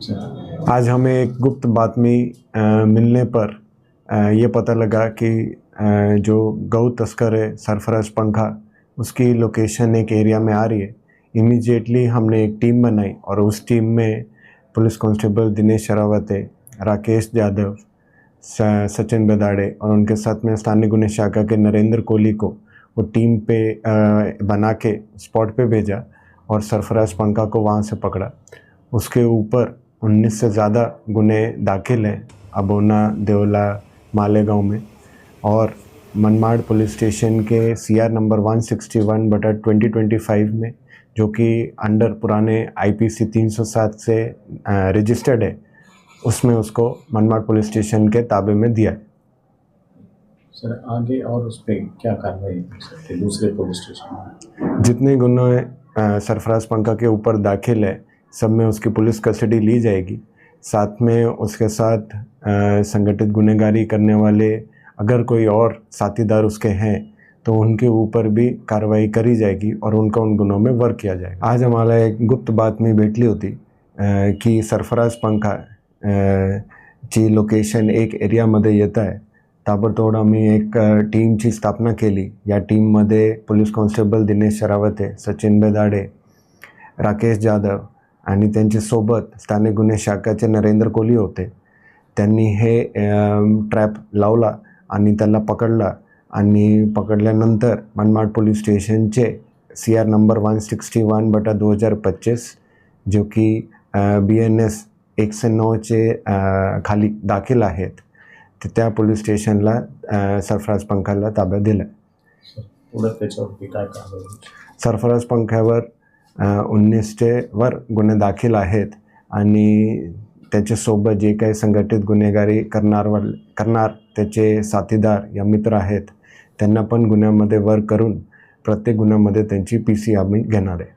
आज हमें एक गुप्त बातमी मिलने पर ये पता लगा कि जो गौ तस्कर है सरफराज पंखा, उसकी लोकेशन एक एरिया में आ रही है। इमीडिएटली हमने एक टीम बनाई और उस टीम में पुलिस कांस्टेबल दिनेश शरावत है, राकेश यादव, सचिन बेदाड़े और उनके साथ में स्थानीय गुन्हे शाखा के नरेंद्र कोहली को वो टीम पे बना के स्पॉट पे भेजा और सरफराज पंखा को वहाँ से पकड़ा। उसके ऊपर 19 से ज़्यादा गुने दाखिल हैं अबोना, देवला, मालेगांव में और मनमाड़ पुलिस स्टेशन के CR नंबर 161/2025 में, जो कि अंडर पुराने IPC 307 से रजिस्टर्ड है, उसमें उसको मनमाड़ पुलिस स्टेशन के ताबे में दिया है। सर आगे और उस पर क्या कार्रवाई कर सकते दूसरे पुलिस स्टेशन में? जितने गुने सरफराज पंखा के ऊपर दाखिल है, सब में उसकी पुलिस कस्टडी ली जाएगी। साथ में उसके साथ संगठित गुनहगारी करने वाले अगर कोई और साथीदार उसके हैं तो उनके ऊपर भी कार्रवाई करी जाएगी और उनका उन गुनों में वर्क किया जाएगा। आज हमारा एक गुप्त बातमी भेटली होती की सरफराज पंखा ची लोकेशन एक एरियामध्ये येत आहे। ताबडतोब आम्ही एक टीमची स्थापना केली। या टीममध्ये पोलीस कॉन्स्टेबल दिनेश शरावते, सचिन बेदाड़े, राकेश जाधव आणि त्यांच्यासोबत स्थानिक गुन्हे शाखेचे नरेंद्र कोहली होते। त्यांनी हे ट्रॅप लावला आणि त्याला पकडला आणि पकडल्यानंतर मनमाड पोलीस स्टेशनचे CR नंबर 161/2025 जो की BNS 109चे खाली दाखल आहेत, त्या पोलीस स्टेशनला सरफराज पंखाला ताब्यात दिलं। सरफराज पंख्यावर 19 वर गुन्हे दाखल आहेत आणि त्याच्यासोबत जे काही संघटित गुन्हेगारी करणार त्याचे साथीदार या मित्र आहेत, त्यांना पण गुन्ह्यामध्ये वर्क करून प्रत्येक गुन्ह्यामध्ये त्यांची PC आम्ही घेणार आहे।